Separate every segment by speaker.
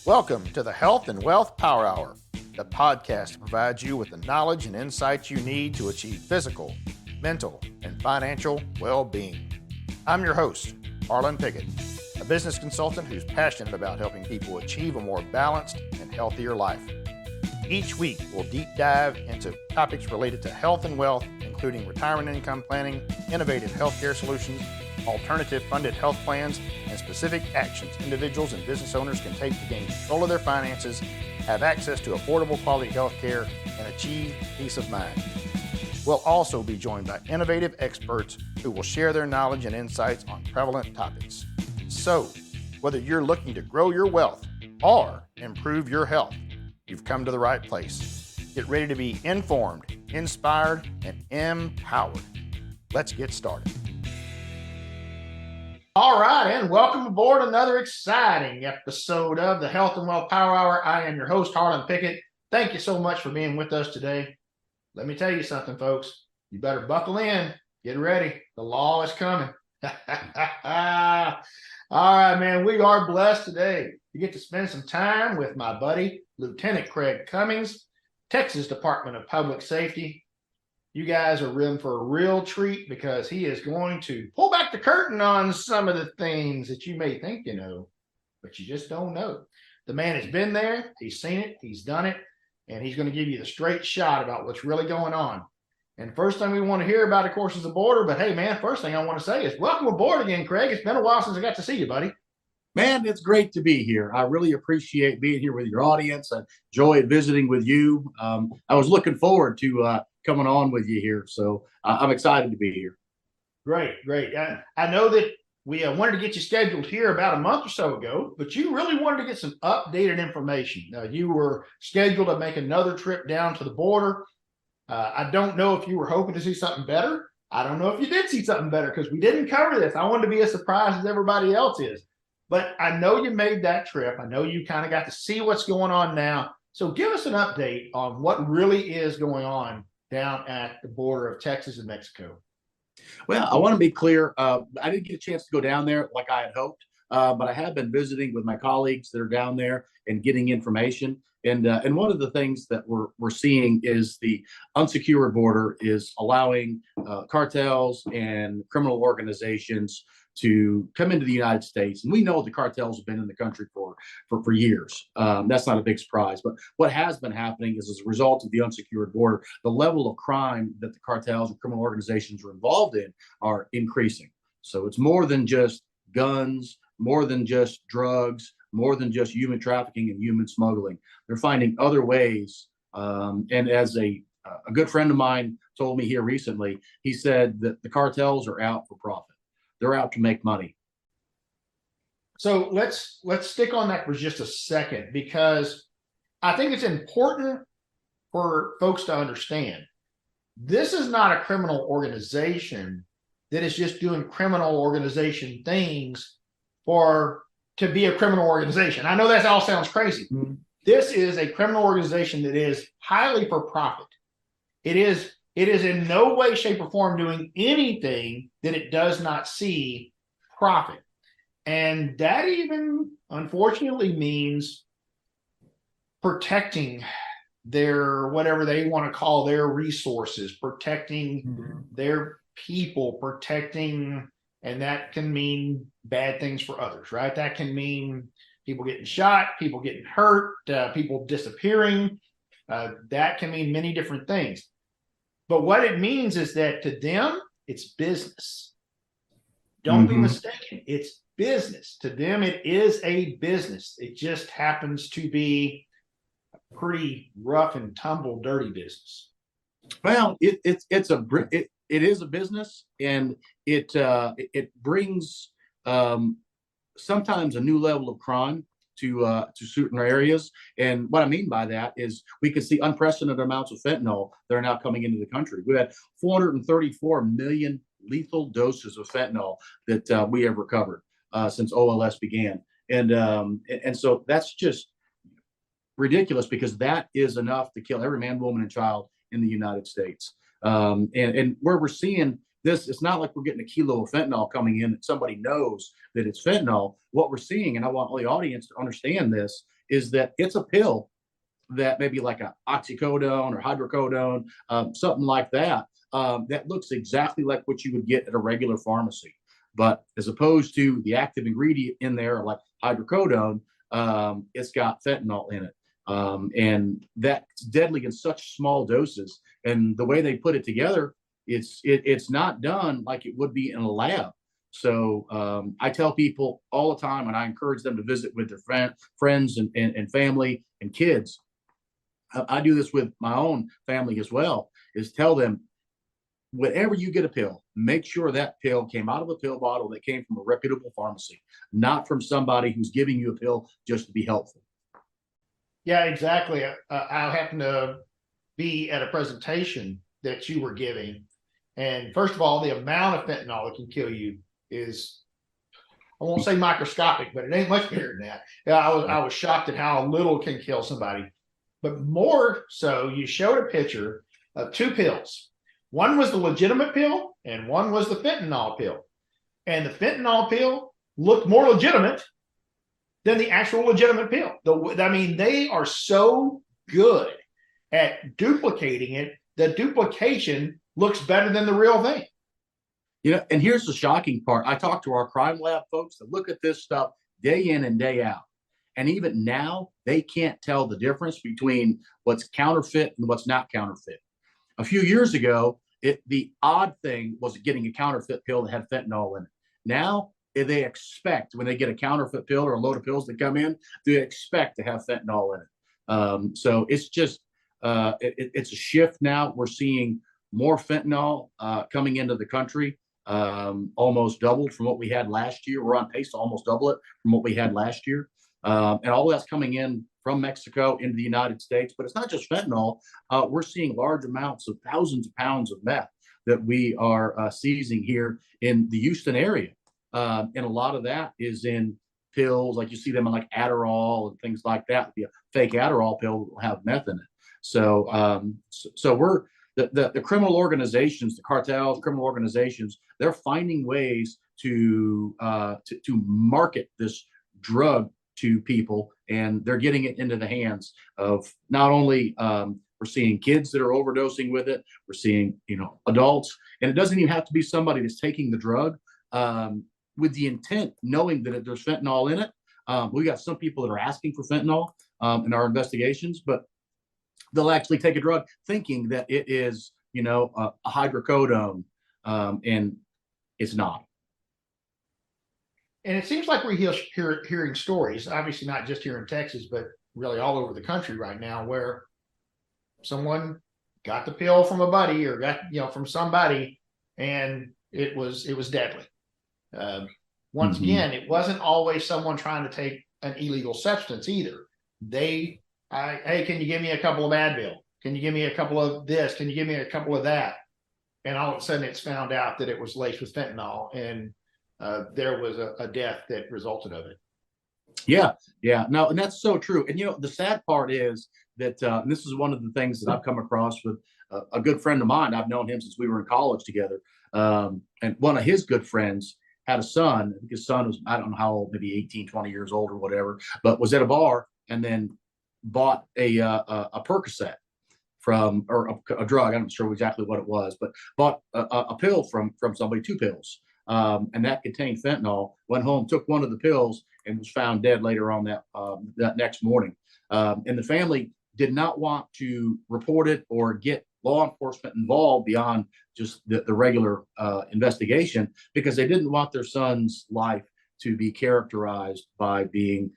Speaker 1: Welcome to the Health and Wealth Power Hour, the podcast that provides you with the knowledge and insights you need to achieve physical, mental, and financial well-being. I'm your host, Harlan Pickett, a business consultant who's passionate about helping people achieve a more balanced and healthier life. Each week, we'll deep dive into topics related to health and wealth, including retirement income planning, innovative healthcare solutions, alternative funded health plans, and specific actions individuals and business owners can take to gain control of their finances, have access to affordable quality health care, and achieve peace of mind. We'll also be joined by innovative experts who will share their knowledge and insights on prevalent topics. So, whether you're looking to grow your wealth or improve your health, you've come to the right place. Get ready to be informed, inspired, and empowered. Let's get started. All right, and welcome aboard another exciting episode of the Health and Wealth Power Hour. I am your host, Harlan Pickett. Thank you so much for being with us today. Let me tell you something, folks. You better buckle in. Get ready. The law is coming. All right, man. We are blessed today to get to spend some time with my buddy, Lieutenant Craig Cummings, Texas Department of Public Safety. You guys are in for a real treat because he is going to pull back the curtain on some of the things that you may think you know, but you just don't know. The man has been there, he's seen it, he's done it, and he's going to give you the straight shot about what's really going on. And first thing we want to hear about, of course, is the border. But hey, man, first thing I want to say is welcome aboard again, Craig. It's been a while since I got to see you, buddy.
Speaker 2: Man, it's great to be here. I really appreciate being here with your audience. I enjoyed visiting with you. I was looking forward to coming on with you here. So I'm excited to be here.
Speaker 1: Great. I know that we wanted to get you scheduled here about a month or so ago, but you really wanted to get some updated information. You were scheduled to make another trip down to the border. I don't know if you were hoping to see something better. I don't know if you did see something better because we didn't cover this. I wanted to be as surprised as everybody else is. But I know you made that trip. I know you kind of got to see what's going on now. So give us an update on what really is going on down at the border of Texas and Mexico.
Speaker 2: Well, I want to be clear. I didn't get a chance to go down there like I had hoped, but I have been visiting with my colleagues that are down there and getting information. And one of the things that we're seeing is the unsecured border is allowing cartels and criminal organizations to come into the United States. And we know the cartels have been in the country for years. That's not a big surprise. But what has been happening is, as a result of the unsecured border, the level of crime that the cartels and criminal organizations are involved in are increasing. So it's more than just guns, more than just drugs, more than just human trafficking and human smuggling. They're finding other ways. And as a good friend of mine told me here recently, he said that the cartels are out for profit. They're out to make money.
Speaker 1: So let's stick on that for just a second, because I think it's important for folks to understand this is not a criminal organization that is just doing criminal organization things to be a criminal organization. I know that all sounds crazy. Mm-hmm. This is a criminal organization that is highly for profit. It is in no way, shape, or form doing anything that it does not see profit. And that even, unfortunately, means protecting their, whatever they want to call their resources, protecting their people, protecting, and that can mean bad things for others, right? That can mean people getting shot, people getting hurt, people disappearing. That can mean many different things. But what it means is that to them, it's business. Don't be mistaken. It's business. To them, it is a business. It just happens to be a pretty rough and tumble, dirty business.
Speaker 2: Well, it is a business, and it brings sometimes a new level of crime to certain areas. And what I mean by that is we can see unprecedented amounts of fentanyl that are now coming into the country. We've had 434 million lethal doses of fentanyl that we have recovered since OLS began. And so that's just ridiculous, because that is enough to kill every man, woman, and child in the United States. And where we're seeing it's not like we're getting a kilo of fentanyl coming in that somebody knows that it's fentanyl. What we're seeing, and I want the audience to understand this, is that it's a pill that maybe like a oxycodone or hydrocodone, something like that, that looks exactly like what you would get at a regular pharmacy. But as opposed to the active ingredient in there, like hydrocodone, it's got fentanyl in it. And that's deadly in such small doses. And the way they put it together, it's not done like it would be in a lab. So I tell people all the time, and I encourage them to visit with their friends and family and kids. I do this with my own family as well, is tell them, whenever you get a pill, make sure that pill came out of a pill bottle that came from a reputable pharmacy, not from somebody who's giving you a pill just to be helpful.
Speaker 1: Yeah, exactly. I happened to be at a presentation that you were giving. And first of all, the amount of fentanyl that can kill you is, I won't say microscopic, but it ain't much bigger than that. Yeah, I was shocked at how little can kill somebody. But more so, you showed a picture of two pills. One was the legitimate pill and one was the fentanyl pill. And the fentanyl pill looked more legitimate than the actual legitimate pill. I mean, they are so good at duplicating it. The duplication looks better than the real thing.
Speaker 2: And here's the shocking part. I talked to our crime lab folks that look at this stuff day in and day out. And even now, they can't tell the difference between what's counterfeit and what's not counterfeit. A few years ago, the odd thing was getting a counterfeit pill that had fentanyl in it. Now, they expect, when they get a counterfeit pill or a load of pills that come in, they expect to have fentanyl in it. So it's just, it's a shift now. We're seeing more fentanyl coming into the country, almost doubled from what we had last year. We're on pace to almost double it from what we had last year. And all that's coming in from Mexico into the United States. But it's not just fentanyl. We're seeing large amounts of thousands of pounds of meth that we are seizing here in the Houston area. And a lot of that is in pills, like you see them in like Adderall and things like that. The fake Adderall pill will have meth in it. So we're the criminal organizations, the cartels, criminal organizations, they're finding ways to market this drug to people, and they're getting it into the hands of not only we're seeing kids that are overdosing with it, we're seeing adults, and it doesn't even have to be somebody that's taking the drug with the intent, knowing that there's fentanyl in it. We got some people that are asking for fentanyl in our investigations, but they'll actually take a drug thinking that it is a hydrocodone, and it's not.
Speaker 1: And it seems like we're hearing stories, obviously not just here in Texas, but really all over the country right now, where someone got the pill from a buddy or got from somebody, and it was deadly. Once again, it wasn't always someone trying to take an illegal substance either. Hey, can you give me a couple of Advil? Can you give me a couple of this? Can you give me a couple of that? And all of a sudden, it's found out that it was laced with fentanyl, and there was a death that resulted of it.
Speaker 2: Yeah. No, and that's so true. And the sad part is that and this is one of the things that I've come across with a good friend of mine. I've known him since we were in college together. And one of his good friends had a son. I think his son was, I don't know how old, maybe 18, 20 years old or whatever, but was at a bar and then bought a Percocet or a drug. I'm not sure exactly what it was, but bought a pill from somebody, two pills. And that contained fentanyl. Went home, took one of the pills, and was found dead later on that next morning. And the family did not want to report it or get law enforcement involved beyond just the regular investigation, because they didn't want their son's life to be characterized by being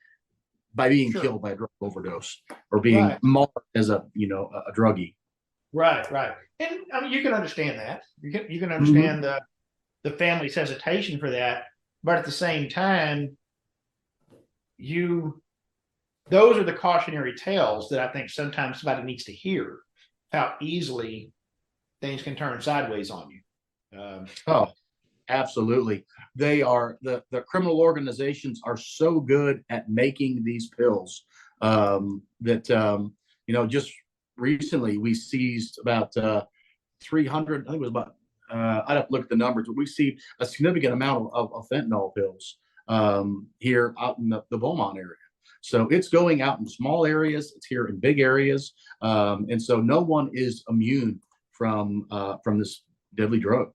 Speaker 2: sure. Killed by a drug overdose or being marked as a druggie.
Speaker 1: Right. And I mean, you can understand that. You can understand the family's hesitation for that, but at the same time, those are the cautionary tales that I think sometimes somebody needs to hear, how easily things can turn sideways on you.
Speaker 2: Absolutely. They are the criminal organizations are so good at making these pills that just recently we seized about 300. I think it was about I'd have to look at the numbers, but we see a significant amount of fentanyl pills here out in the Beaumont area. So it's going out in small areas. It's here in big areas, and so no one is immune from this deadly drug.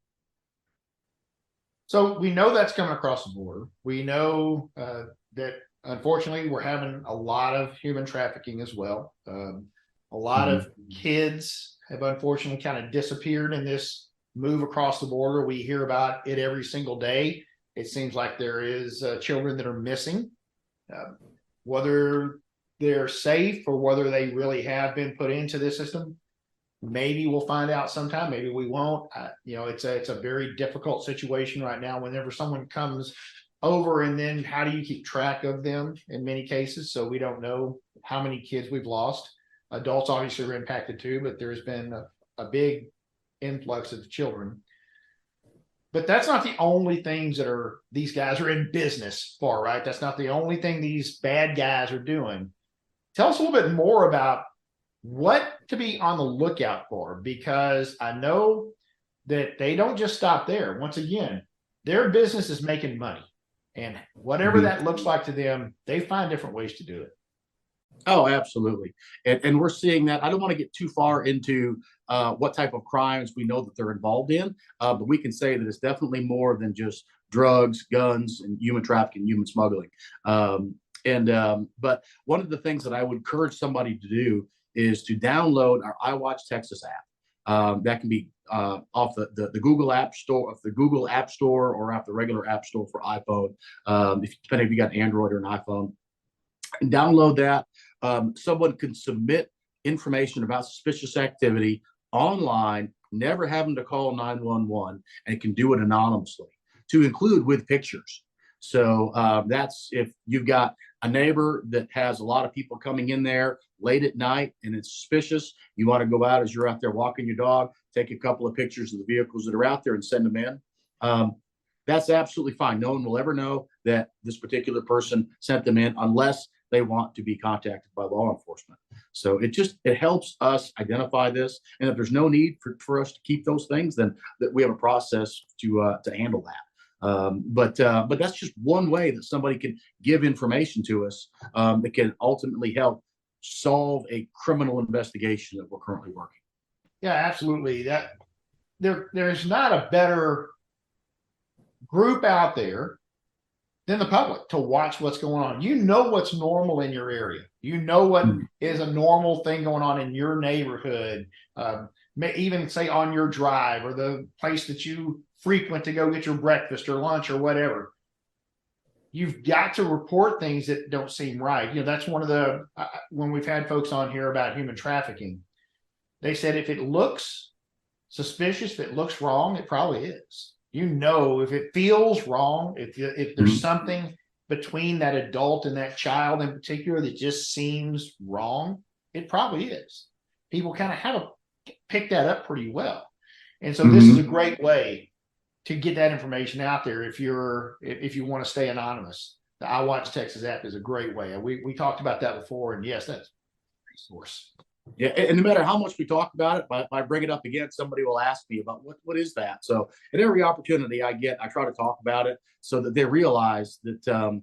Speaker 1: So we know that's coming across the border. We know that unfortunately we're having a lot of human trafficking as well. A lot of kids have unfortunately kind of disappeared in this move across the border. We hear about it every single day. It seems like there is children that are missing, whether they're safe or whether they really have been put into this system. Maybe we'll find out sometime. Maybe we won't. It's a very difficult situation right now. Whenever someone comes over, and then how do you keep track of them in many cases? So we don't know how many kids we've lost. Adults obviously are impacted too, but there's been a big influx of children. But that's not the only things that these guys are in business for, right? That's not the only thing these bad guys are doing. Tell us a little bit more about what to be on the lookout for, because I know that they don't just stop there. Once again, their business is making money, and whatever that looks like to them, they find different ways to do it.
Speaker 2: Oh, absolutely. And we're seeing that. I don't want to get too far into what type of crimes we know that they're involved in, but we can say that it's definitely more than just drugs, guns, and human trafficking, human smuggling. But one of the things that I would encourage somebody to do is to download our iWatch Texas app. That can be off the Google App Store, or off the regular App Store for iPhone, depending if you got Android or an iPhone. And download that. Someone can submit information about suspicious activity online, never having to call 911, and can do it anonymously, to include with pictures. So that's if you've got a neighbor that has a lot of people coming in there late at night and it's suspicious, you want to go out as you're out there walking your dog, take a couple of pictures of the vehicles that are out there and send them in. That's absolutely fine. No one will ever know that this particular person sent them in unless they want to be contacted by law enforcement. So it helps us identify this. And if there's no need for us to keep those things, then that we have a process to handle that. But that's just one way that somebody can give information to us that can ultimately help solve a criminal investigation that we're currently working.
Speaker 1: Yeah, absolutely. There's not a better group out there than the public to watch what's going on. You know what's normal in your area. You know what is a normal thing going on in your neighborhood, even say on your drive or the place that you frequent to go get your breakfast or lunch or whatever. You've got to report things that don't seem right. That's one of the, when we've had folks on here about human trafficking, they said if it looks suspicious, if it looks wrong, it probably is. If it feels wrong, if there's something between that adult and that child in particular that just seems wrong, it probably is. People kind of have to pick that up pretty well. And so this is a great way to get that information out there if you want to stay anonymous. The iWatch Texas app is a great way. We talked about that before, and yes, that's a resource.
Speaker 2: Yeah, and no matter how much we talk about it, if I bring it up again, somebody will ask me about what is that. So at every opportunity I get, I try to talk about it so that they realize that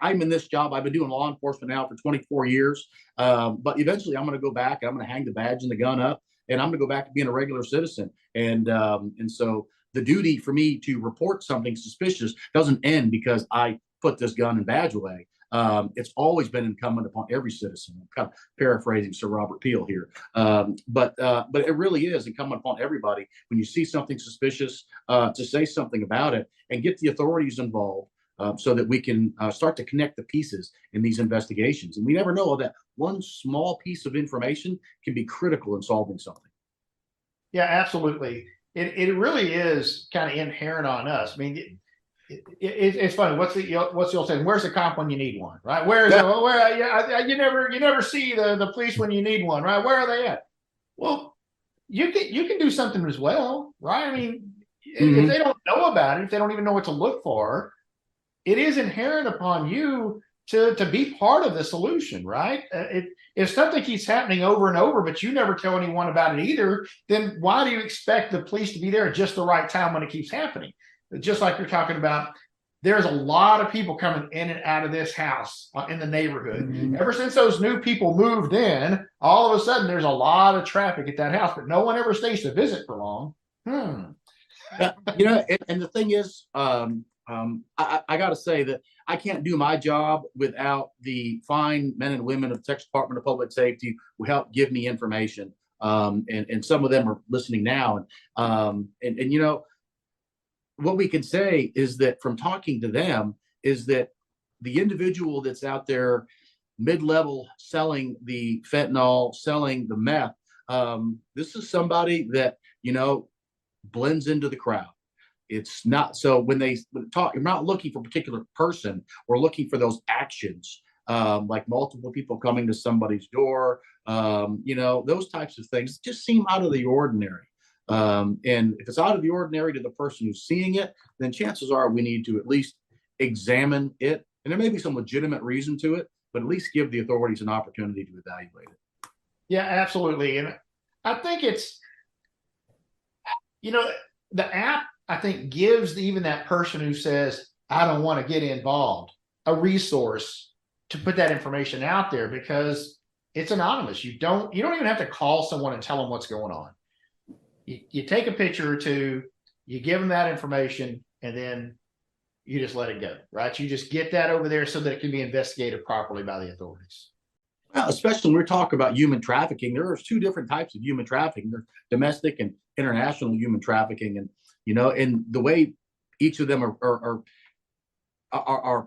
Speaker 2: I'm in this job. I've been doing law enforcement now for 24 years, but eventually I'm going to go back and I'm going to hang the badge and the gun up, and I'm going to go back to being a regular citizen. And so the duty for me to report something suspicious doesn't end because I put this gun and badge away. It's always been incumbent upon every citizen. I'm kind of paraphrasing Sir Robert Peel here, but it really is incumbent upon everybody when you see something suspicious to say something about it and get the authorities involved so that we can start to connect the pieces in these investigations. And we never know that one small piece of information can be critical in solving something.
Speaker 1: Yeah, absolutely. It really is kind of inherent on us. I mean, it's funny. What's the old saying? Where's the cop when you need one, right? You never see the police when you need one, right? Where are they at? Well, you can do something as well, right? I mean, if they don't know about it, if they don't even know what to look for, it is inherent upon you to be part of the solution, right? If something keeps happening over and over, but you never tell anyone about it either, then why do you expect the police to be there at just the right time when it keeps happening? Just like you're talking about, there's a lot of people coming in and out of this house in the neighborhood. Mm-hmm. Ever since those new people moved in, all of a sudden there's a lot of traffic at that house, but no one ever stays to visit for long.
Speaker 2: And the thing is, I got to say that I can't do my job without the fine men and women of the Texas Department of Public Safety who help give me information. And some of them are listening now. And what we can say is that from talking to them is that the individual that's out there mid-level selling the fentanyl, selling the meth, this is somebody that, blends into the crowd. It's not so when they talk, you're not looking for a particular person. We're looking for those actions, like multiple people coming to somebody's door, those types of things just seem out of the ordinary. And if it's out of the ordinary to the person who's seeing it, then chances are we need to at least examine it. And there may be some legitimate reason to it, but at least give the authorities an opportunity to evaluate it.
Speaker 1: Yeah, absolutely. And I think it's, the app, I think, gives even that person who says, I don't want to get involved, a resource to put that information out there because it's anonymous. You don't even have to call someone and tell them what's going on. You take a picture or two, you give them that information, and then you just let it go, right? You just get that over there so that it can be investigated properly by the authorities.
Speaker 2: Well, especially when we're talking about human trafficking, there are two different types of human trafficking. There's domestic and international human trafficking. And, and the way each of them are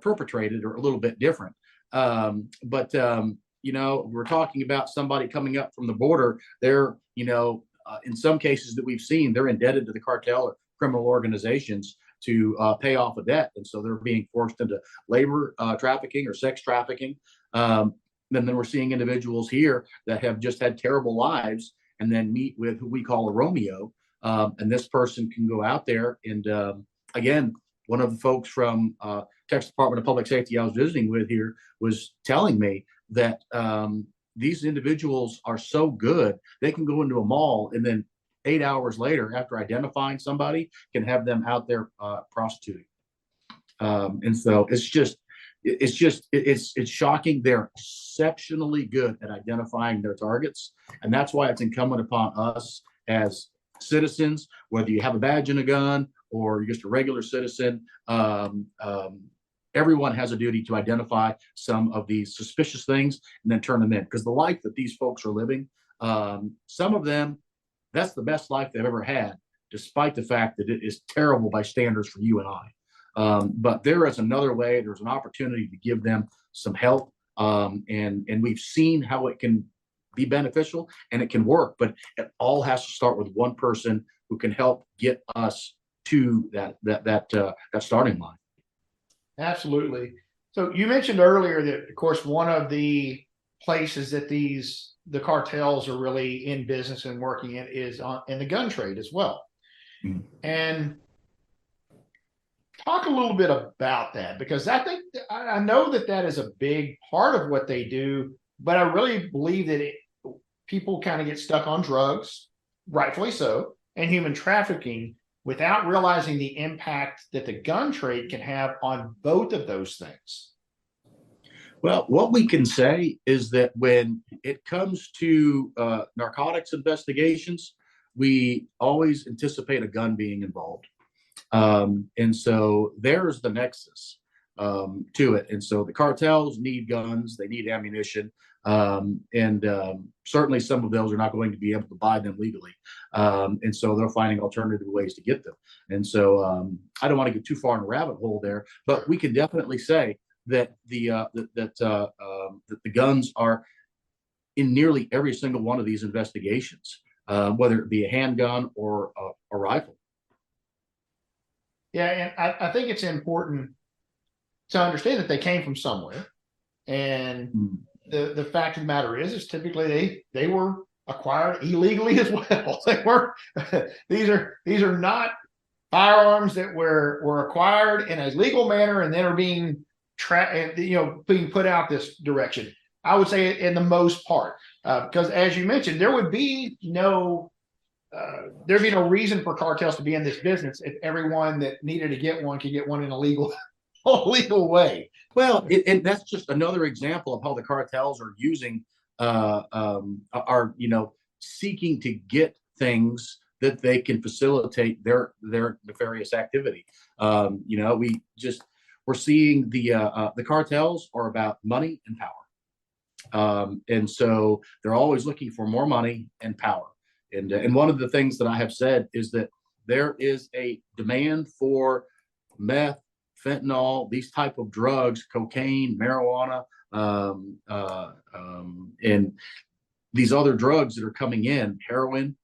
Speaker 2: perpetrated are a little bit different. But we're talking about somebody coming up from the border. They're, in some cases that we've seen, they're indebted to the cartel or criminal organizations to pay off a debt. And so they're being forced into labor trafficking or sex trafficking. And then we're seeing individuals here that have just had terrible lives and then meet with who we call a Romeo. And this person can go out there. And again, one of the folks from Texas Department of Public Safety I was visiting with here was telling me that these individuals are so good, they can go into a mall and then 8 hours later, after identifying somebody, can have them out there prostituting. And so it's shocking. They're exceptionally good at identifying their targets. And that's why it's incumbent upon us as citizens, whether you have a badge and a gun or you're just a regular citizen, everyone has a duty to identify some of these suspicious things and then turn them in. Because the life that these folks are living, some of them, that's the best life they've ever had, despite the fact that it is terrible by standards for you and I. But there is another way. There's an opportunity to give them some help. And we've seen how it can be beneficial and it can work, but it all has to start with one person who can help get us to that starting line.
Speaker 1: Absolutely. So you mentioned earlier that, of course, one of the places that the cartels are really in business and working in is in the gun trade as well. Mm-hmm. And talk a little bit about that, because I think I know that is a big part of what they do, but I really believe that people kind of get stuck on drugs, rightfully so, and human trafficking without realizing the impact that the gun trade can have on both of those things.
Speaker 2: Well, what we can say is that when it comes to narcotics investigations, we always anticipate a gun being involved. And so there's the nexus to it. And so the cartels need guns, they need ammunition. Certainly some of those are not going to be able to buy them legally. And so they're finding alternative ways to get them. And so I don't want to get too far in a rabbit hole there, but we can definitely say that the guns are in nearly every single one of these investigations, whether it be a handgun or a rifle.
Speaker 1: Yeah, and I think it's important to understand that they came from somewhere. And the fact of the matter is typically they were acquired illegally as well. They weren't. These are not firearms that were acquired in a legal manner and then are being being put out this direction. I would say in the most part, because as you mentioned, there'd be no reason for cartels to be in this business if everyone that needed to get one could get one in a legal way.
Speaker 2: Well, and that's just another example of how the cartels are using, are seeking to get things that they can facilitate their nefarious activity. We're seeing the cartels are about money and power, and so they're always looking for more money and power. And one of the things that I have said is that there is a demand for meth, fentanyl, these type of drugs, cocaine, marijuana, and these other drugs that are coming in, heroin,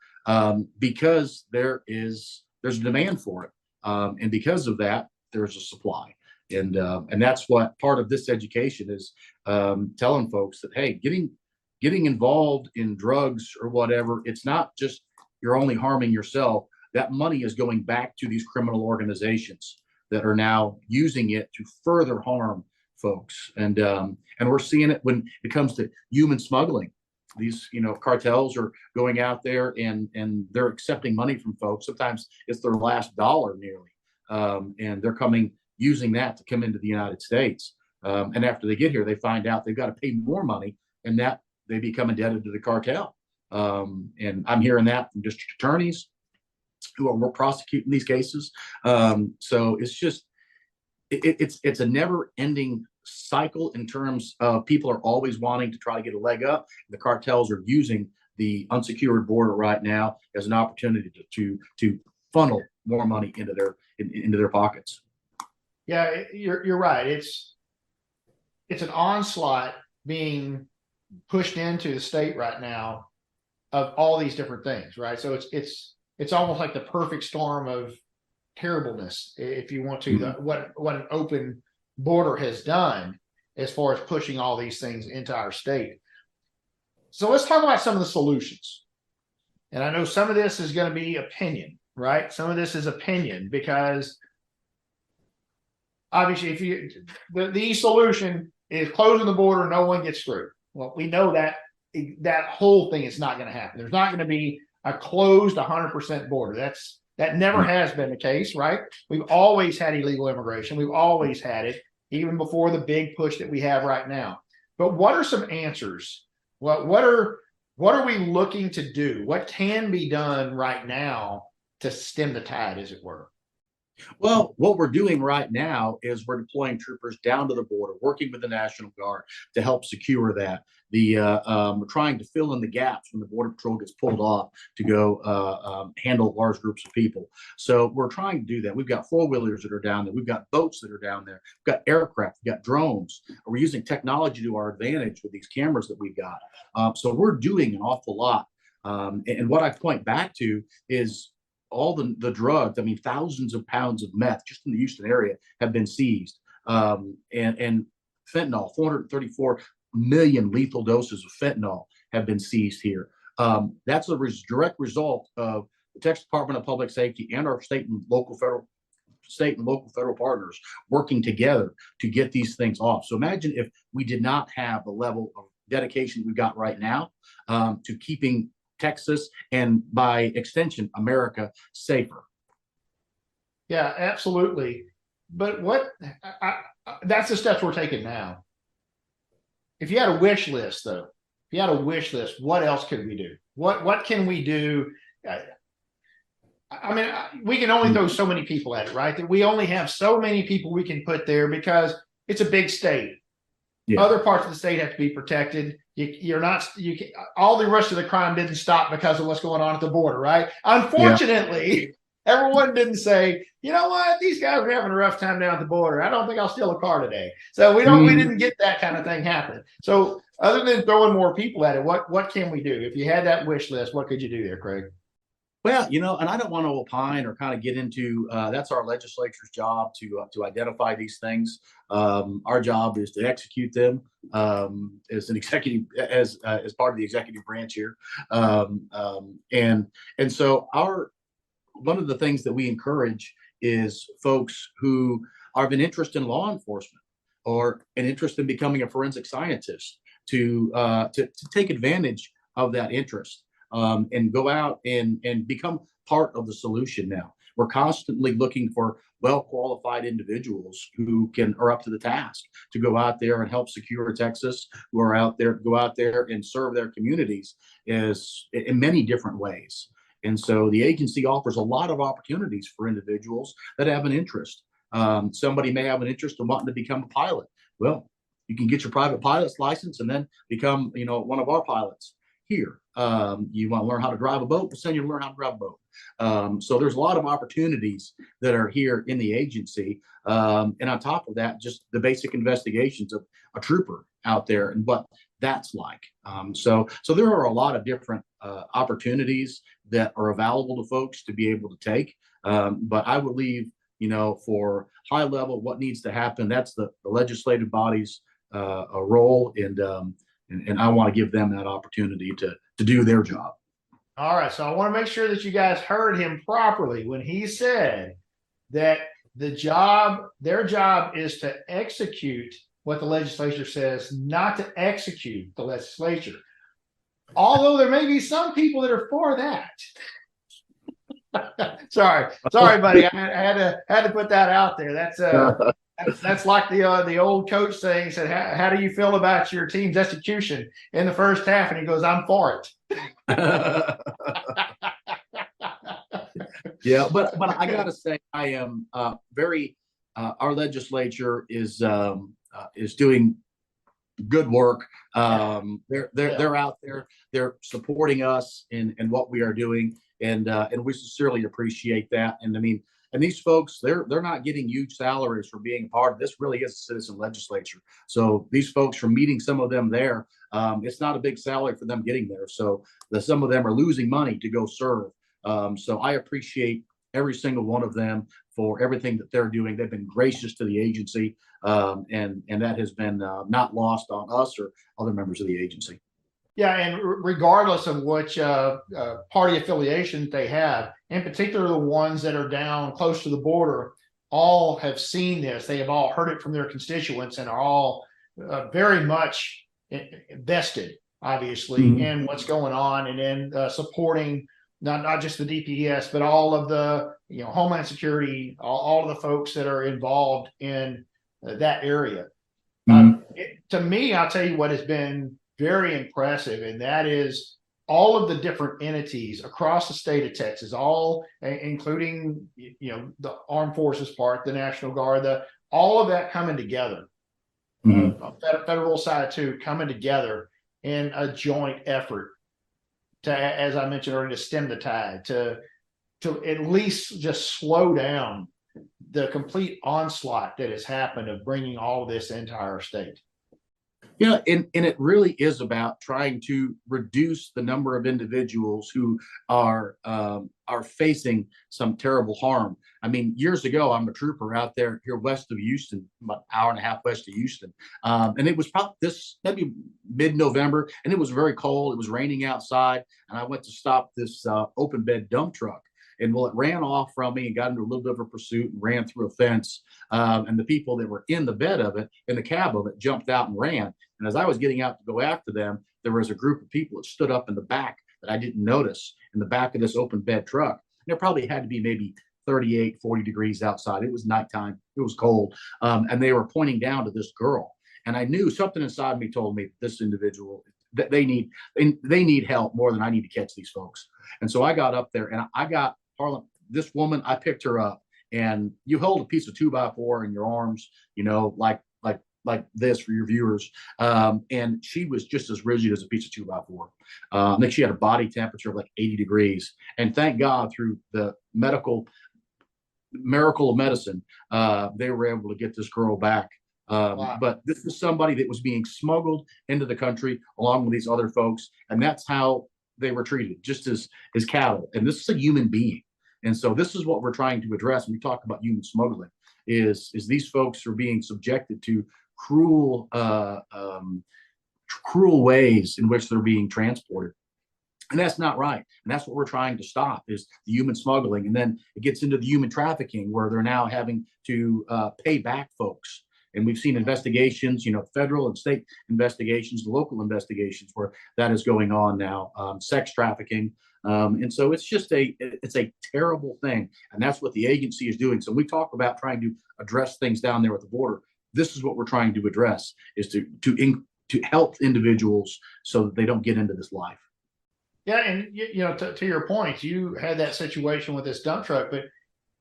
Speaker 2: because there's a demand for it, and because of that, there's a supply, and that's what part of this education is, telling folks that, hey, getting involved in drugs or whatever, it's not just you're only harming yourself. That money is going back to these criminal organizations that are now using it to further harm folks. And we're seeing it when it comes to human smuggling. These cartels are going out there and they're accepting money from folks. Sometimes it's their last dollar nearly, and they're using that to come into the United States. And after they get here, they find out they've got to pay more money, and that they become indebted to the cartel. And I'm hearing that from district attorneys who are prosecuting these cases. So it's just it's a never-ending cycle in terms of people are always wanting to try to get a leg up. The cartels are using the unsecured border right now as an opportunity to funnel more money into their pockets.
Speaker 1: Yeah, you're right. It's an onslaught being pushed into the state right now of all these different things, right? So it's almost like the perfect storm of terribleness, if you want to, what an open border has done as far as pushing all these things into our state. So let's talk about some of the solutions. And I know some of this is going to be opinion, right? Some of this is opinion because obviously the solution is closing the border, no one gets through. Well, we know that whole thing is not going to happen. There's not going to be a closed 100% border. That never has been the case, right? We've always had illegal immigration. We've always had it, even before the big push that we have right now. But what are some answers? What are we looking to do? What can be done right now to stem the tide, as it were?
Speaker 2: Well, what we're doing right now is we're deploying troopers down to the border, working with the National Guard to help secure that. We're trying to fill in the gaps when the Border Patrol gets pulled off to go handle large groups of people. So we're trying to do that. We've got four-wheelers that are down there. We've got boats that are down there. We've got aircraft. We've got drones. We're using technology to our advantage with these cameras that we've got. So we're doing an awful lot. And what I point back to is all the drugs. I mean, thousands of pounds of meth just in the Houston area have been seized. And fentanyl, 434 million lethal doses of fentanyl have been seized here. That's a direct result of the Texas Department of Public Safety and our state and local federal partners working together to get these things off. So imagine if we did not have the level of dedication we've got right now to keeping Texas and by extension America safer.
Speaker 1: Yeah, absolutely. But that's the steps we're taking now. If you had a wish list, though, what else could we do? What can we do? I mean, we can only throw so many people at it, right? That we only have so many people we can put there because it's a big state. Yeah. Other parts of the state have to be protected. All the rest of the crime didn't stop because of what's going on at the border, right? Unfortunately, everyone didn't say, you know what, these guys are having a rough time down at the border. I don't think I'll steal a car today. So we didn't get that kind of thing happen. So other than throwing more people at it, what can we do? If you had that wish list, what could you do there, Craig?
Speaker 2: Well, and I don't want to opine or kind of get into that's our legislature's job to identify these things. Our job is to execute them as an executive, as part of the executive branch here. And so one of the things that we encourage is folks who have an interest in law enforcement. or an interest in becoming a forensic scientist to take advantage of that interest, and go out and become part of the solution. Now we're constantly looking for well-qualified individuals who are up to the task to go out there and help secure Texas, who are out there, go out there and serve their communities is in many different ways. And so the agency offers a lot of opportunities for individuals that have an interest. Somebody may have an interest in wanting to become a pilot. Well, you can get your private pilot's license and then become, one of our pilots here. You want to learn how to drive a boat, we'll send you to learn how to drive a boat. So there's a lot of opportunities that are here in the agency. And on top of that, just the basic investigations of a trooper out there and what that's like. So there are a lot of different opportunities that are available to folks to be able to take. But I would leave, for high level, what needs to happen. That's the legislative body's a role, and I want to give them that opportunity to do their job.
Speaker 1: All right, so I want to make sure that you guys heard him properly when he said that their job is to execute what the legislature says, not to execute the legislature. Although there may be some people that are for that. sorry, buddy. I had to put that out there. That's like the old coach saying, said, how do you feel about your team's execution in the first half? And he goes, I'm for it.
Speaker 2: Yeah, but I gotta say, I am very. Our legislature is doing good work. They're out there. They're supporting us in what we are doing, and we sincerely appreciate that. And I mean, and these folks, they're not getting huge salaries for being part of this. Really is a citizen legislature. So these folks, from meeting some of them there, it's not a big salary for them getting there. So some of them are losing money to go serve. So I appreciate every single one of them for everything that they're doing. They've been gracious to the agency, and that has been not lost on us or other members of the agency.
Speaker 1: Yeah, and regardless of which party affiliation they have, in particular the ones that are down close to the border, all have seen this. They have all heard it from their constituents and are all very much vested, obviously, in what's going on and in supporting not just the DPS, but all of the Homeland Security, all of the folks that are involved in that area. To me, I'll tell you what has been very impressive, and that is all of the different entities across the state of Texas, all including the armed forces part, the National Guard, all of that coming together, federal side too, coming together in a joint effort to, as I mentioned earlier, to stem the tide, to at least just slow down the complete onslaught that has happened of bringing all of this into our state.
Speaker 2: Yeah, and it really is about trying to reduce the number of individuals who are facing some terrible harm. I mean, years ago, I'm a trooper out there here west of Houston, about an hour and a half west of Houston, and it was probably maybe mid-November, and it was very cold. It was raining outside, and I went to stop this open bed dump truck. And well, it ran off from me and got into a little bit of a pursuit and ran through a fence. And the people that were in the bed of it, in the cab of it, jumped out and ran. And as I was getting out to go after them, there was a group of people that stood up in the back that I didn't notice in the back of this open bed truck. And it probably had to be maybe 38, 40 degrees outside. It was nighttime. It was cold. And they were pointing down to this girl. And I knew something inside me told me this individual, that they need help more than I need to catch these folks. And so I got up there and I got Harlan, this woman, I picked her up, and you hold a piece of 2x4 in your arms, like this for your viewers. And she was just as rigid as a piece of 2x4. I think she had a body temperature of like 80 degrees. And thank God, through the miracle of medicine, they were able to get this girl back. Wow. But this is somebody that was being smuggled into the country along with these other folks. And that's how they were treated, just as cattle. And this is a human being. And so this is what we're trying to address when we talk about human smuggling, is these folks are being subjected to cruel ways in which they're being transported. And that's not right. And that's what we're trying to stop, is the human smuggling. And then it gets into the human trafficking, where they're now having to pay back folks And we've seen investigations, federal and state investigations, local investigations where that is going on now, sex trafficking. And so it's a terrible thing. And that's what the agency is doing. So we talk about trying to address things down there at the border. This is what we're trying to address, is to help individuals so that they don't get into this life.
Speaker 1: Yeah, and to your point, you had that situation with this dump truck, but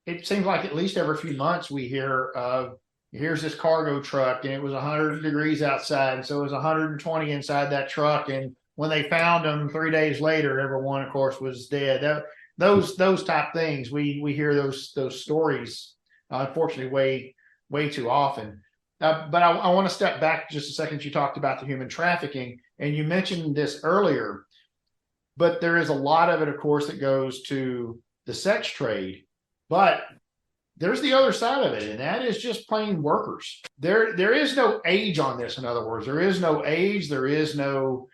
Speaker 1: it seems like at least every few months we hear of, here's this cargo truck, and it was 100 degrees outside, and so it was 120 inside that truck, and when they found them 3 days later, everyone, of course, was dead. Those type things, we hear those stories, unfortunately, way too often. But I want to step back just a second. You talked about the human trafficking, and you mentioned this earlier. But there is a lot of it, of course, that goes to the sex trade. But there's the other side of it, and that is just plain workers. There is no age on this. In other words, there is no age. There is no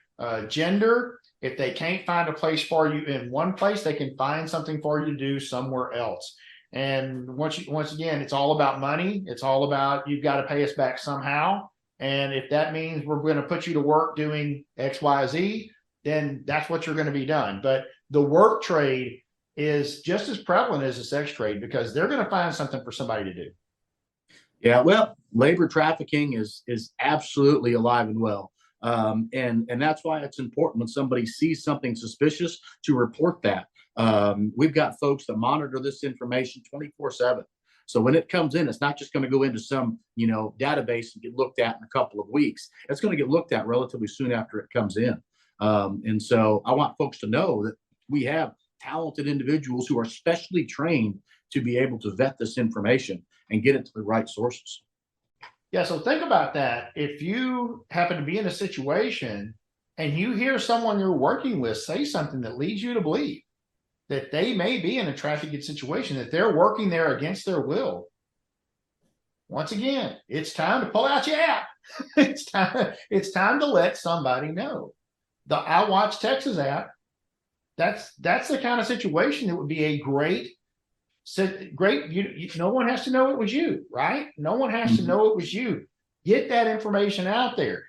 Speaker 1: gender. If they can't find a place for you in one place, they can find something for you to do somewhere else. And once again, it's all about money. It's all about, you've got to pay us back somehow. And if that means we're going to put you to work doing X, Y, Z, then that's what you're going to be done. But the work trade is just as prevalent as the sex trade, because they're going to find something for somebody to do.
Speaker 2: Yeah, well, labor trafficking is absolutely alive and well. And that's why it's important when somebody sees something suspicious to report that. We've got folks that monitor this information 24/7. So when it comes in, it's not just going to go into some, database and get looked at in a couple of weeks. It's going to get looked at relatively soon after it comes in. And so I want folks to know that we have talented individuals who are specially trained to be able to vet this information and get it to the right sources.
Speaker 1: Yeah, so think about that. If you happen to be in a situation and you hear someone you're working with say something that leads you to believe that they may be in a trafficking situation, that they're working there against their will, once again, it's time to pull out your app. It's time to let somebody know. The I Watch Texas app, that's the kind of situation that would be a great. No one has to know it was you, right? No one has to know it was you. Get that information out there.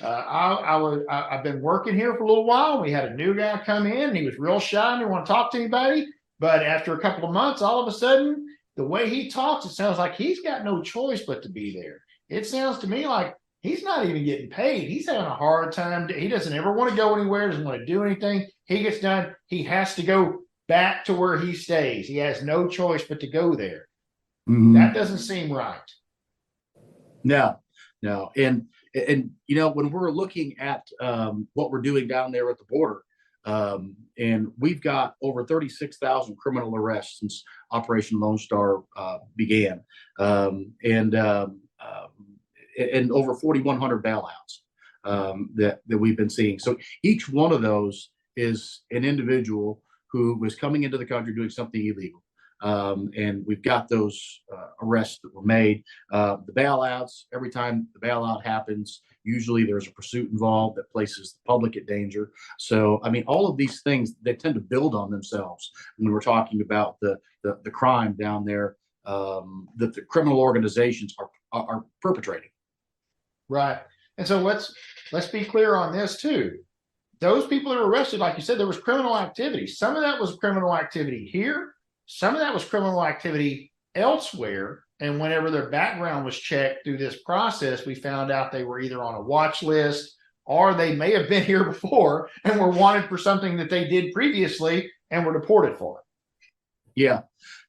Speaker 1: I've been working here for a little while. We had a new guy come in, and he was real shy and didn't want to talk to anybody. But after a couple of months, all of a sudden, the way he talks, it sounds like he's got no choice but to be there. It sounds to me like he's not even getting paid. He's having a hard time. He doesn't ever want to go anywhere, doesn't want to do anything. He gets done. He has to go back to where he stays. He has no choice but to go there. That doesn't seem right.
Speaker 2: No. And when we're looking at what we're doing down there at the border, and we've got over 36,000 criminal arrests since Operation Lone Star began, and over 4,100 bailouts that we've been seeing. So each one of those is an individual who was coming into the country doing something illegal. And we've got those arrests that were made. The bailouts, every time the bailout happens, usually there's a pursuit involved that places the public at danger. So, all of these things, they tend to build on themselves when we're talking about the crime down there that the criminal organizations are perpetrating.
Speaker 1: Right. And so let's be clear on this too. Those people that were arrested, like you said, there was criminal activity. Some of that was criminal activity here. Some of that was criminal activity elsewhere. And whenever their background was checked through this process, we found out they were either on a watch list or they may have been here before and were wanted for something that they did previously and were deported for.
Speaker 2: Yeah.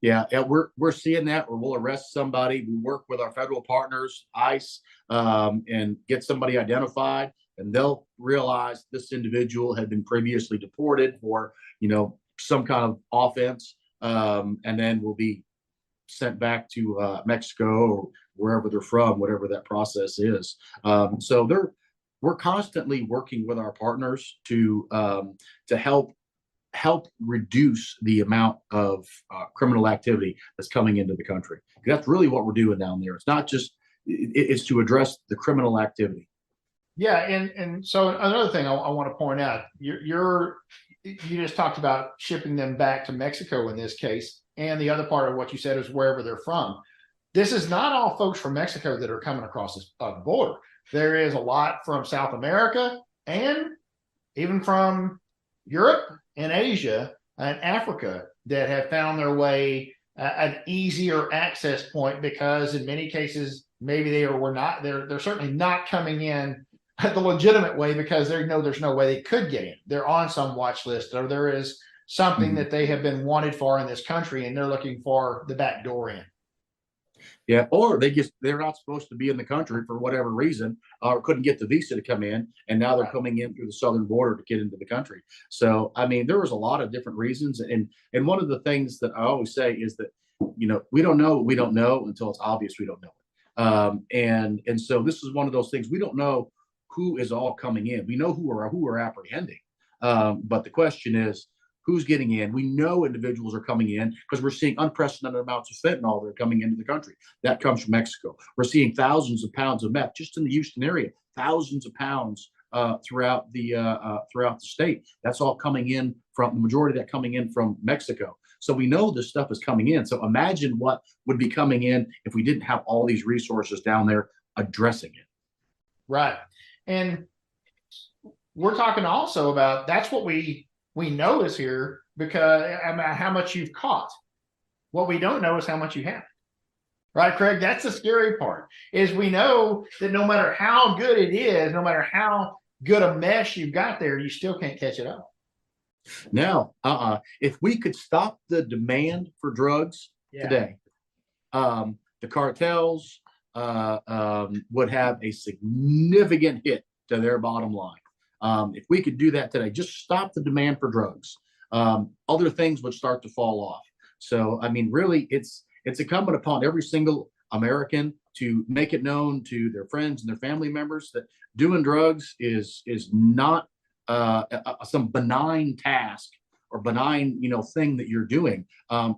Speaker 2: We're seeing that where we'll arrest somebody. We work with our federal partners, ICE, and get somebody identified. And they'll realize this individual had been previously deported for, some kind of offense, and then will be sent back to Mexico or wherever they're from, whatever that process is. So we're constantly working with our partners to help reduce the amount of criminal activity that's coming into the country. That's really what we're doing down there. It's not just it's to address the criminal activity.
Speaker 1: Yeah, and so another thing I want to point out, you just talked about shipping them back to Mexico in this case, and the other part of what you said is wherever they're from. this is not all folks from Mexico that are coming across this border. There is a lot from South America and even from Europe and Asia and Africa that have found their way an easier access point, because in many cases maybe they're certainly not coming in the legitimate way, because they know there's no way they could get in. They're on some watch list, or there is something that they have been wanted for in this country, and they're looking for the back door in.
Speaker 2: Yeah, or they're not supposed to be in the country for whatever reason, or couldn't get the visa to come in, and now they're coming in through the southern border to get into the country. So, I mean, there was a lot of different reasons, and one of the things that I always say is that, we don't know what we don't know until it's obvious we don't know it. And so this is one of those things. We don't know who is all coming in. We know who we're apprehending, but the question is, who's getting in? We know individuals are coming in because we're seeing unprecedented amounts of fentanyl that are coming into the country. That comes from Mexico. We're seeing thousands of pounds of meth just in the Houston area, thousands of pounds throughout the state. That's all coming in from the majority of that coming in from Mexico. So we know this stuff is coming in. So imagine what would be coming in if we didn't have all these resources down there addressing it.
Speaker 1: Right. And we're talking also about, that's what we know is here, because how much you've caught. What we don't know is how much you have. Right, Craig? That's the scary part, is we know that no matter how good it is, no matter how good a mesh you've got there, you still can't catch it up.
Speaker 2: No, if we could stop the demand for drugs today, the cartels would have a significant hit to their bottom line. If we could do that today, just stop the demand for drugs, other things would start to fall off. So, I mean, really, it's incumbent upon every single American to make it known to their friends and their family members that doing drugs is not some benign task or benign, thing that you're doing.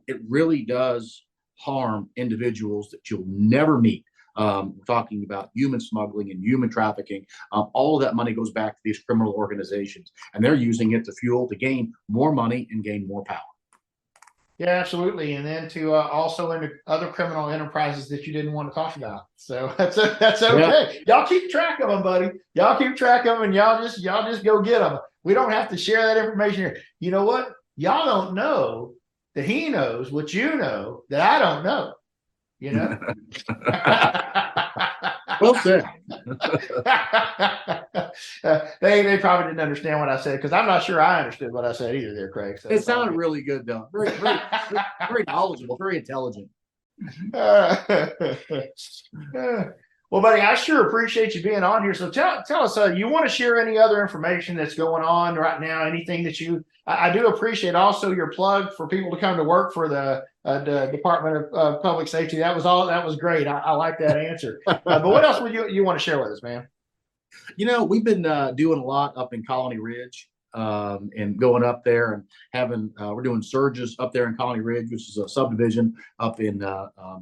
Speaker 2: It really does harm individuals that you'll never meet. We're talking about human smuggling and human trafficking. All of that money goes back to these criminal organizations, and they're using it to gain more money and gain more power.
Speaker 1: Yeah, absolutely. And then to also into other criminal enterprises that you didn't want to talk about. So that's okay. Yeah. Y'all keep track of them, buddy. Y'all keep track of them, and y'all just go get them. We don't have to share that information here. You know what? Y'all don't know that he knows what you know that I don't know.
Speaker 2: Well said.
Speaker 1: They probably didn't understand what I said, because I'm not sure I understood what I said either there, Craig. So
Speaker 2: it sounded really good, though. Very, very, very knowledgeable, very intelligent.
Speaker 1: Well, buddy, I sure appreciate you being on here. So tell us, you want to share any other information that's going on right now? Anything that I do appreciate also your plug for people to come to work for the Department of Public Safety. That was great. I like that answer. But what else would you want to share with us, man?
Speaker 2: We've been doing a lot up in Colony Ridge, and going up there and having we're doing surges up there in Colony Ridge, which is a subdivision up in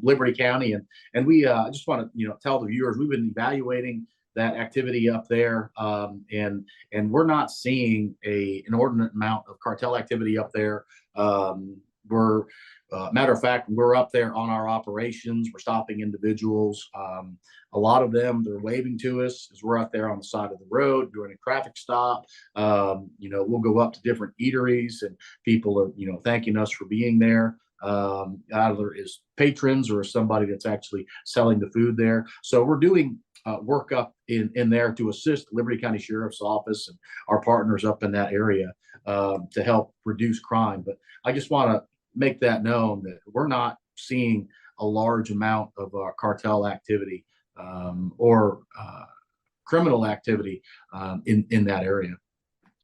Speaker 2: Liberty County, and we just want to tell the viewers, we've been evaluating that activity up there, and we're not seeing an inordinate amount of cartel activity up there. We're matter of fact, we're up there on our operations. We're stopping individuals. A lot of them, they're waving to us as we're out there on the side of the road doing a traffic stop. We'll go up to different eateries, and people are, thanking us for being there. Either as patrons or as somebody that's actually selling the food there. So we're doing work up in there to assist the Liberty County Sheriff's Office and our partners up in that area to help reduce crime. But I just want to make that known that we're not seeing a large amount of cartel activity or criminal activity in that area.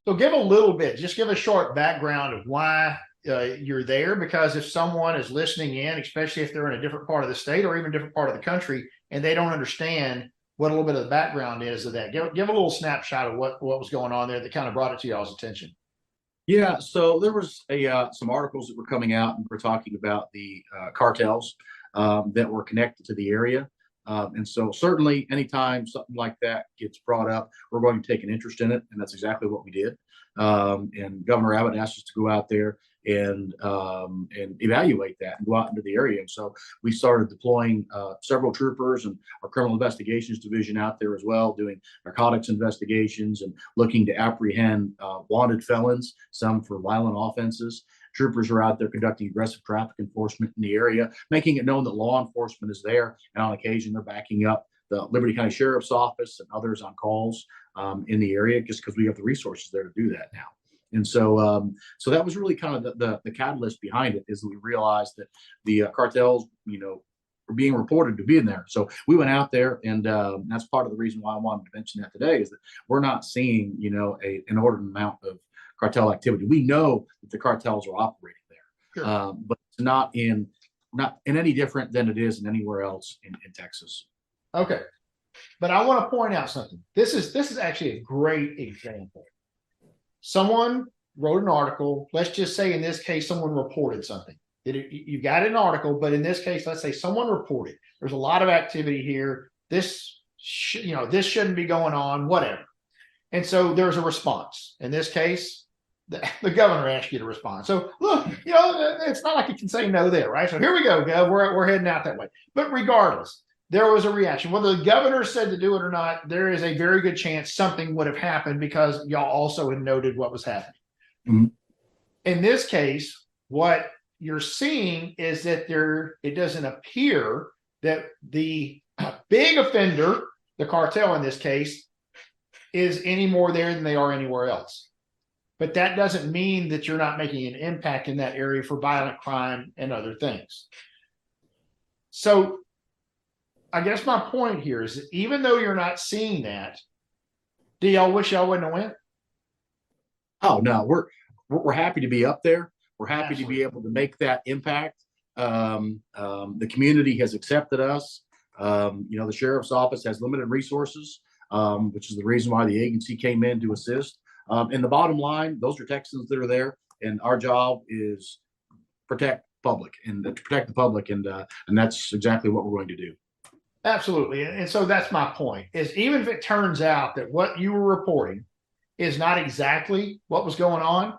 Speaker 1: So give a short background of why you're there, because if someone is listening in, especially if they're in a different part of the state or even a different part of the country, and they don't understand what a little bit of the background is of that, give a little snapshot of what was going on there that kind of brought it to y'all's attention.
Speaker 2: Yeah, so there was some articles that were coming out, and we're talking about the cartels that were connected to the area. And so certainly anytime something like that gets brought up, we're going to take an interest in it. And that's exactly what we did. And Governor Abbott asked us to go out there and evaluate that and go out into the area. And so we started deploying several troopers and our criminal investigations division out there as well, doing narcotics investigations and looking to apprehend wanted felons, some for violent offenses. Troopers are out there conducting aggressive traffic enforcement in the area, making it known that law enforcement is there. And on occasion, they're backing up the Liberty County Sheriff's Office and others on calls in the area, just because we have the resources there to do that now. And so, so that was really kind of the catalyst behind it, is that we realized that the cartels, were being reported to be in there. So we went out there, and that's part of the reason why I wanted to mention that today, is that we're not seeing, an inordinate amount of cartel activity. We know that the cartels are operating there, but it's not in any different than it is in anywhere else in Texas.
Speaker 1: Okay, but I want to point out something. This is actually a great example. Someone wrote an article. Let's just say in this case, someone reported something. You got an article, but in this case, let's say someone reported. There's a lot of activity here. This shouldn't be going on. Whatever. And so there's a response. In this case, the governor asked you to respond. So look, it's not like you can say no there, right? So here we go, Gov. We're heading out that way. But regardless, there was a reaction. Whether the governor said to do it or not, there is a very good chance something would have happened, because y'all also had noted what was happening. Mm-hmm. In this case, what you're seeing is that it doesn't appear that the big offender, the cartel in this case, is any more there than they are anywhere else. But that doesn't mean that you're not making an impact in that area for violent crime and other things. So I guess my point here is that even though you're not seeing that, do y'all wish y'all wouldn't have went?
Speaker 2: Oh no, we're happy to be up there. We're happy to be able to make that impact. The community has accepted us. The sheriff's office has limited resources, which is the reason why the agency came in to assist. And the bottom line, those are Texans that are there, and our job is protect the public, and that's exactly what we're going to do.
Speaker 1: Absolutely. And so that's my point, is even if it turns out that what you were reporting is not exactly what was going on,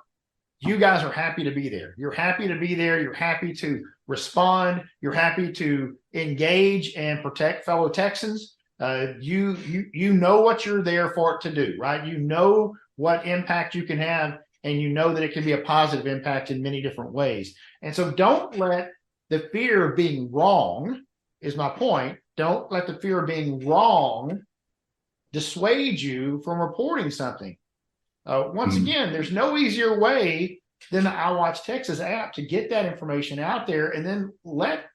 Speaker 1: you guys are happy to be there. You're happy to be there. You're happy to respond. You're happy to engage and protect fellow Texans. You know what you're there for it to do, right? You know what impact you can have, and you know that it can be a positive impact in many different ways. And so don't let the fear of being wrong, is my point. Don't let the fear of being wrong dissuade you from reporting something. Once again, there's no easier way than the I Watch Texas app to get that information out there, and then let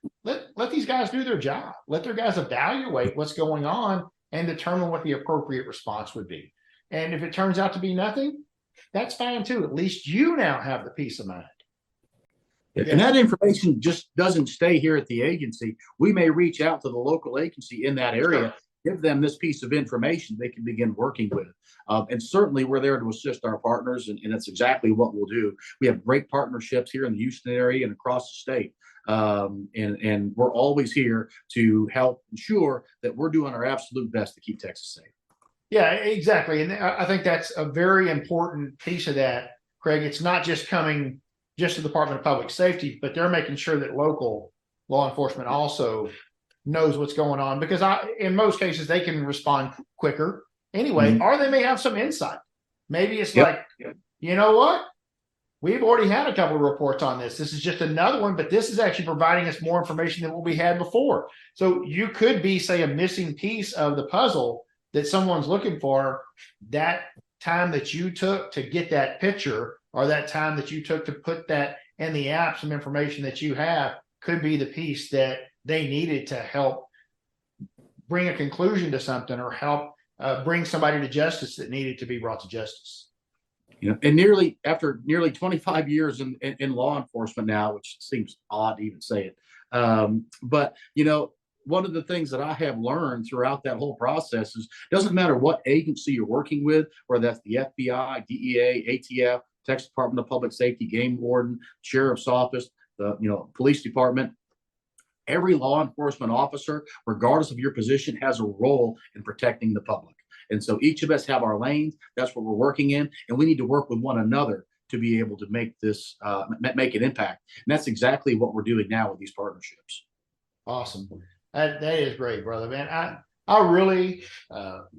Speaker 1: these guys do their job. Let their guys evaluate what's going on and determine what the appropriate response would be. And if it turns out to be nothing, that's fine too. At least you now have the peace of mind.
Speaker 2: And that information just doesn't stay here at the agency. We may reach out to the local agency in that area, give them this piece of information they can begin working with. And certainly we're there to assist our partners, and that's exactly what we'll do. We have great partnerships here in the Houston area and across the state. And we're always here to help ensure that we're doing our absolute best to keep Texas safe.
Speaker 1: Yeah, exactly. And I think that's a very important piece of that, Craig. It's not just coming just to the Department of Public Safety, but they're making sure that local law enforcement also knows what's going on, because in most cases they can respond quicker anyway, or they may have some insight. Maybe it's like, you know what? We've already had a couple of reports on this. This is just another one, but this is actually providing us more information than what we had before. So you could be, say, a missing piece of the puzzle that someone's looking for. That time that you took to get that picture, or that time that you took to put that in the app, some information that you have, could be the piece that they needed to help bring a conclusion to something, or help bring somebody to justice that needed to be brought to justice.
Speaker 2: And after nearly 25 years in law enforcement now, which seems odd to even say it, but one of the things that I have learned throughout that whole process is, doesn't matter what agency you're working with, whether that's the FBI, DEA, ATF, Texas Department of Public Safety, Game Warden, Sheriff's Office, the police department. Every law enforcement officer, regardless of your position, has a role in protecting the public. And so each of us have our lanes. That's what we're working in. And we need to work with one another to be able to make this make an impact. And that's exactly what we're doing now with these partnerships.
Speaker 1: Awesome. That is great, brother, man. I really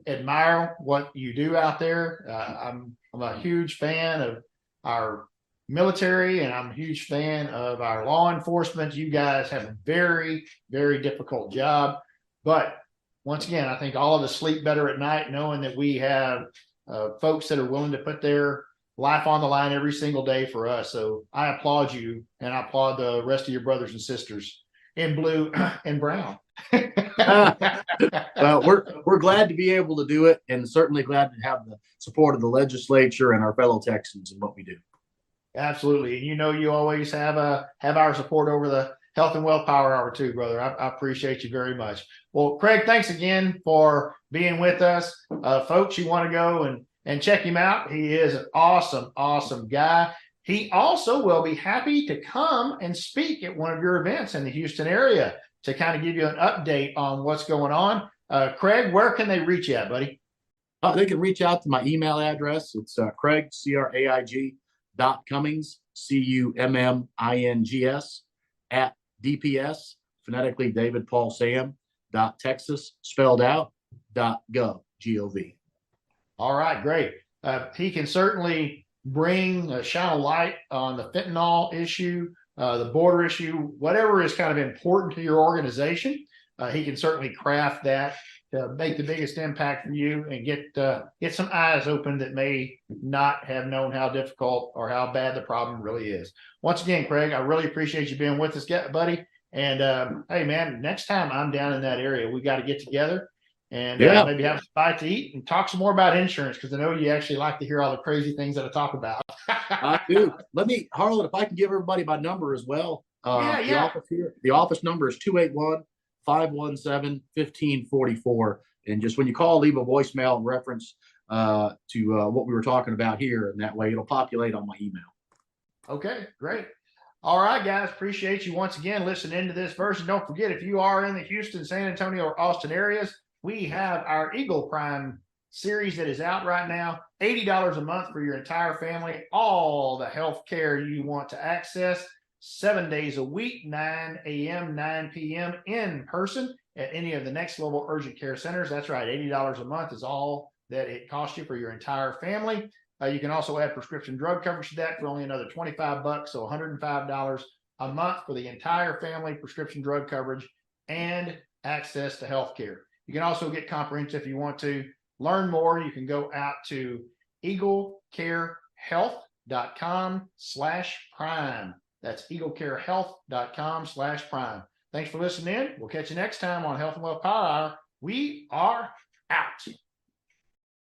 Speaker 1: admire what you do out there. I'm a huge fan of our military, and I'm a huge fan of our law enforcement. You guys have a very, very difficult job. But once again, I think all of us sleep better at night knowing that we have folks that are willing to put their life on the line every single day for us. So I applaud you, and I applaud the rest of your brothers and sisters in blue and brown.
Speaker 2: Well, we're glad to be able to do it, and certainly glad to have the support of the legislature and our fellow Texans in what we do.
Speaker 1: Absolutely. And you always have our support over the Health and Wealth Power Hour too, brother. I appreciate you very much. Well, Craig, thanks again for being with us. Folks, you want to go and check him out. He is an awesome, awesome guy. He also will be happy to come and speak at one of your events in the Houston area to kind of give you an update on what's going on. Craig, where can they reach you at, buddy?
Speaker 2: They can reach out to my email address. It's Craig, CRAIG, Cummings, CUMMINGS, at DPS, phonetically David Paul Sam, .Texas, spelled out, .gov, G-O-V.
Speaker 1: All right, great. He can certainly shine a light on the fentanyl issue, the border issue, whatever is kind of important to your organization. He can certainly craft that to make the biggest impact for you and get some eyes open that may not have known how difficult or how bad the problem really is. Once again, Craig, I really appreciate you being with us, buddy. And hey, man, next time I'm down in that area, we got to get together and maybe have a bite to eat and talk some more about insurance, because I know you actually like to hear all the crazy things that I talk about.
Speaker 2: I do. Harlan, if I can give everybody my number as well. The office number is 281-517-1544. And just when you call, leave a voicemail in reference to what we were talking about here. And that way it'll populate on my email.
Speaker 1: Okay, great. All right, guys. Appreciate you once again listening to this version. Don't forget, if you are in the Houston, San Antonio, or Austin areas, we have our Eagle Prime series that is out right now. $80 a month for your entire family. All the health care you want to access. 7 days a week, 9 a.m., 9 p.m. in person at any of the Next Level Urgent Care Centers. That's right. $80 a month is all that it costs you for your entire family. You can also add prescription drug coverage to that for only another $25, so $105 a month for the entire family, prescription drug coverage and access to health care. You can also get comprehensive if you want to learn more. You can go out to eaglecarehealth.com/prime. That's eaglecarehealth.com/prime. Thanks for listening in. We'll catch you next time on Health and Wealth Power Hour. We are out.